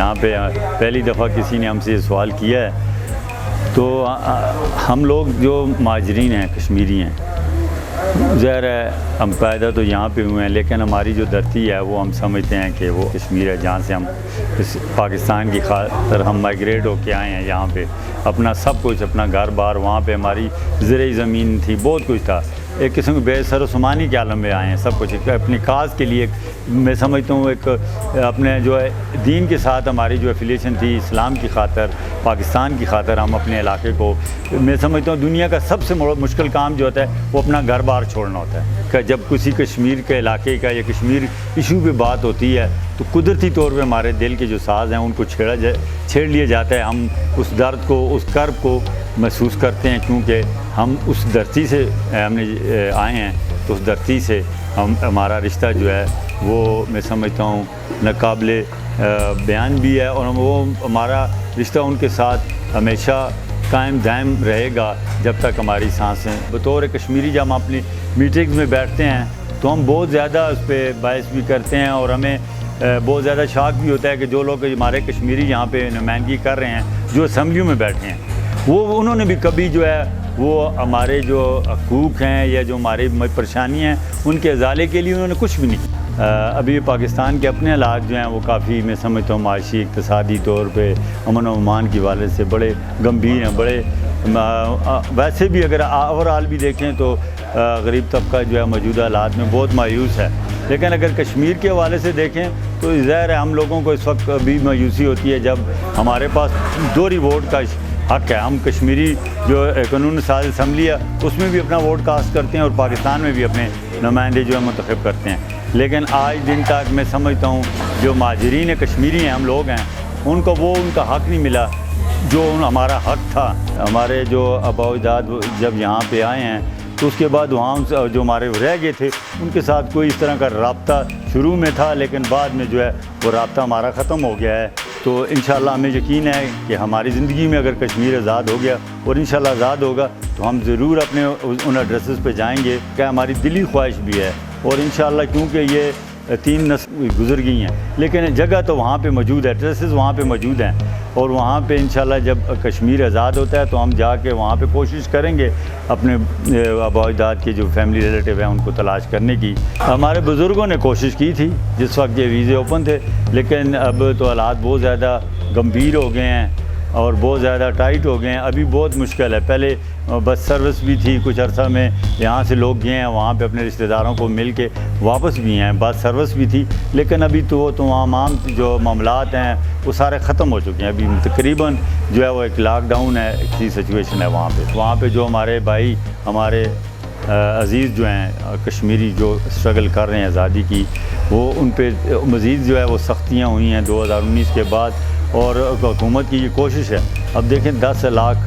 یہاں پہ پہلی دفعہ کسی نے ہم سے یہ سوال کیا ہے، تو ہم لوگ جو مہاجرین ہیں، کشمیری ہیں، ظاہر ہے ہم پیدا تو یہاں پہ ہوئے ہیں، لیکن ہماری جو دھرتی ہے وہ ہم سمجھتے ہیں کہ وہ کشمیر ہے، جہاں سے ہم اس پاکستان کی خاطر ہم مائگریٹ ہو کے آئے ہیں یہاں پہ، اپنا سب کچھ، اپنا گھر بار، وہاں پہ ہماری زرعی زمین تھی، بہت کچھ تھا، ایک قسم کے بے سر و سامانی کے عالم میں آئے ہیں، سب کچھ اپنی کاز کے لیے، میں سمجھتا ہوں ایک اپنے جو ہے دین کے ساتھ ہماری جو ایفیلیشن تھی، اسلام کی خاطر، پاکستان کی خاطر ہم اپنے علاقے کو، میں سمجھتا ہوں دنیا کا سب سے مشکل کام جو ہوتا ہے وہ اپنا گھر بار چھوڑنا ہوتا ہے، کہ جب کسی کشمیر کے علاقے کا یا کشمیر ایشو پہ بات ہوتی ہے تو قدرتی طور پہ ہمارے دل کے جو ساز ہیں ان کو چھیڑ لیا جاتا ہے، ہم اس درد کو، اس کرب کو محسوس کرتے ہیں، کیونکہ ہم اس دھرتی سے ہم نے آئے ہیں، تو اس دھرتی سے ہمارا رشتہ جو ہے وہ میں سمجھتا ہوں ناقابل بیان بھی ہے، اور وہ ہمارا رشتہ ان کے ساتھ ہمیشہ قائم دائم رہے گا جب تک ہماری سانسیں۔ بطور کشمیری جب ہم اپنی میٹنگز میں بیٹھتے ہیں تو ہم بہت زیادہ اس پہ باعث بھی کرتے ہیں، اور ہمیں بہت زیادہ شاک بھی ہوتا ہے کہ جو لوگ ہمارے کشمیری یہاں پہ نمائندگی کر رہے ہیں، جو اسمبلیوں میں بیٹھے ہیں، وہ انہوں نے بھی کبھی جو ہے وہ ہمارے جو حقوق ہیں یا جو ہماری پریشانیاں ہیں ان کے ازالے کے لیے انہوں نے کچھ بھی نہیں۔ ابھی پاکستان کے اپنے حالات جو ہیں وہ کافی میں سمجھتا ہوں معاشی، اقتصادی طور پہ، امن و امان کی حوالے سے بڑے گمبھیر ہیں، بڑے ویسے بھی اگر اوورآل بھی دیکھیں تو غریب طبقہ جو ہے موجودہ حالات میں بہت مایوس ہے، لیکن اگر کشمیر کے حوالے سے دیکھیں تو ظاہر ہے ہم لوگوں کو اس وقت بھی مایوسی ہوتی ہے جب ہمارے پاس دوہری ووٹ کا حق ہے، ہم کشمیری جو قانون ساز اسمبلی ہے اس میں بھی اپنا ووٹ کاسٹ کرتے ہیں اور پاکستان میں بھی اپنے نمائندے جو ہے منتخب کرتے ہیں، لیکن آج دن تک میں سمجھتا ہوں جو مہاجرین کشمیری ہیں، ہم لوگ ہیں، ان کو وہ ان کا حق نہیں ملا جو ہمارا حق تھا۔ ہمارے جو آباء و اجداد جب یہاں پہ آئے ہیں تو اس کے بعد وہاں جو ہمارے رہ گئے تھے ان کے ساتھ کوئی اس طرح کا رابطہ شروع میں تھا، لیکن بعد میں جو ہے وہ رابطہ ہمارا ختم ہو گیا ہے، تو انشاءاللہ ہمیں یقین ہے کہ ہماری زندگی میں اگر کشمیر آزاد ہو گیا اور انشاءاللہ آزاد ہوگا تو ہم ضرور اپنے ان ایڈریسز پہ جائیں گے، کہ ہماری دلی خواہش بھی ہے، اور انشاءاللہ کیونکہ یہ 3 نسل گزر گئی ہیں، لیکن جگہ تو وہاں پہ موجود ہے، ایڈریسز وہاں پہ موجود ہیں، اور وہاں پہ انشاءاللہ جب کشمیر آزاد ہوتا ہے تو ہم جا کے وہاں پہ کوشش کریں گے اپنے آباء و اجداد کے جو فیملی ریلیٹیو ہیں ان کو تلاش کرنے کی۔ ہمارے بزرگوں نے کوشش کی تھی جس وقت یہ ویزے اوپن تھے، لیکن اب تو حالات بہت زیادہ گمبھیر ہو گئے ہیں اور بہت زیادہ ٹائٹ ہو گئے ہیں، ابھی بہت مشکل ہے۔ پہلے بس سروس بھی تھی، کچھ عرصہ میں یہاں سے لوگ گئے ہیں وہاں پہ اپنے رشتہ داروں کو مل کے واپس بھی ہیں، بس سروس بھی تھی، لیکن ابھی تو وہ تمام جو معاملات ہیں وہ سارے ختم ہو چکے ہیں، ابھی تقریباً جو ہے وہ ایک لاک ڈاؤن ہے، ایسی سچویشن ہے وہاں پہ جو ہمارے بھائی، ہمارے عزیز جو ہیں کشمیری جو اسٹرگل کر رہے ہیں آزادی کی، وہ ان پہ مزید جو ہے وہ سختیاں ہوئی ہیں 2019 کے بعد، اور حکومت کی یہ کوشش ہے، اب دیکھیں 10 لاکھ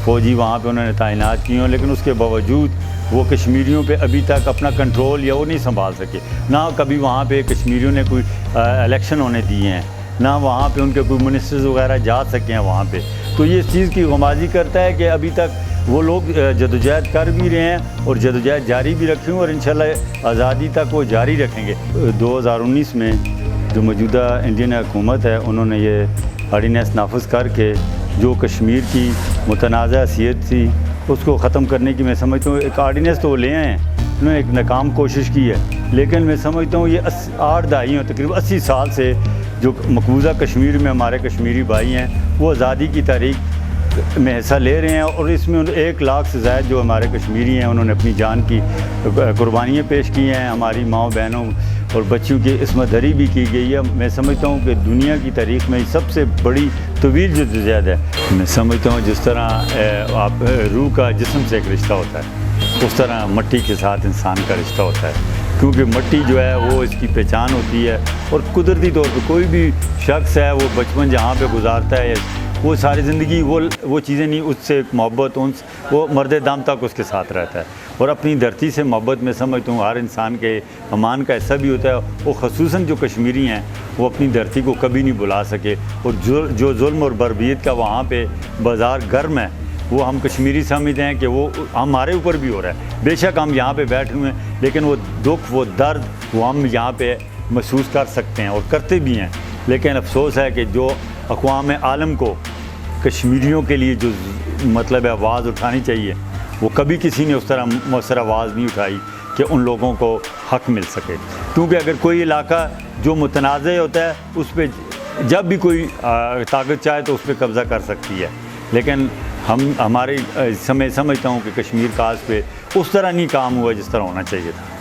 فوجی وہاں پہ انہوں نے تعینات کی ہوں، لیکن اس کے باوجود وہ کشمیریوں پہ ابھی تک اپنا کنٹرول یا وہ نہیں سنبھال سکے، نہ کبھی وہاں پہ کشمیریوں نے کوئی الیکشن ہونے دیے ہیں، نہ وہاں پہ ان کے کوئی منسٹرز وغیرہ جا سکے ہیں وہاں پہ، تو یہ اس چیز کی غمازی کرتا ہے کہ ابھی تک وہ لوگ جدوجہد کر بھی رہے ہیں اور جدوجہد جاری بھی رکھیں گے، اور انشاءاللہ آزادی تک وہ جاری رکھیں گے۔ 2019 میں جو موجودہ انڈین حکومت ہے انہوں نے یہ آرڈیننس نافذ کر کے جو کشمیر کی متنازع حیثیت تھی اس کو ختم کرنے کی، میں سمجھتا ہوں ایک آرڈیننس تو وہ لے آئے ہیں، انہوں نے ایک ناکام کوشش کی ہے، لیکن میں سمجھتا ہوں یہ 8 دہائیوں تقریباً 80 سال سے جو مقبوضہ کشمیر میں ہمارے کشمیری بھائی ہیں وہ آزادی کی تحریک میں حصہ لے رہے ہیں، اور اس میں 1 لاکھ سے زائد جو ہمارے کشمیری ہیں انہوں نے اپنی جان کی قربانیاں پیش کی ہیں، ہماری ماؤں بہنوں اور بچیوں کی عصمت دری بھی کی گئی ہے۔ میں سمجھتا ہوں کہ دنیا کی تاریخ میں سب سے بڑی طویل جدوجہد ہے۔ میں سمجھتا ہوں جس طرح آپ روح کا جسم سے ایک رشتہ ہوتا ہے، اس طرح مٹی کے ساتھ انسان کا رشتہ ہوتا ہے، کیونکہ مٹی جو ہے وہ اس کی پہچان ہوتی ہے، اور قدرتی طور پہ کوئی بھی شخص ہے وہ بچپن جہاں پہ گزارتا ہے وہ ساری زندگی وہ چیزیں نہیں، اس سے محبت وہ مرد دم تک اس کے ساتھ رہتا ہے، اور اپنی دھرتی سے محبت میں سمجھتا ہوں ہر انسان کے امان کا حصہ بھی ہوتا ہے، وہ خصوصاً جو کشمیری ہیں وہ اپنی دھرتی کو کبھی نہیں بلا سکے، اور جو ظلم اور بربریت کا وہاں پہ بازار گرم ہے وہ ہم کشمیری سمجھتے ہیں کہ وہ ہمارے اوپر بھی ہو رہا ہے، بے شک ہم یہاں پہ بیٹھے ہوئے ہیں لیکن وہ دکھ، وہ درد وہ ہم یہاں پہ محسوس کر سکتے ہیں اور کرتے بھی ہیں، لیکن افسوس ہے کہ جو اقوام عالم کو کشمیریوں کے لیے جو مطلب ہے آواز اٹھانی چاہیے، وہ کبھی کسی نے اس طرح مؤثر آواز نہیں اٹھائی کہ ان لوگوں کو حق مل سکے. کیونکہ اگر کوئی علاقہ جو متنازع ہوتا ہے اس پہ جب بھی کوئی طاقت چاہے تو اس پہ قبضہ کر سکتی ہے، لیکن ہماری سمجھتا ہوں کہ کشمیر خاص پہ اس طرح نہیں کام ہوا جس طرح ہونا چاہیے تھا.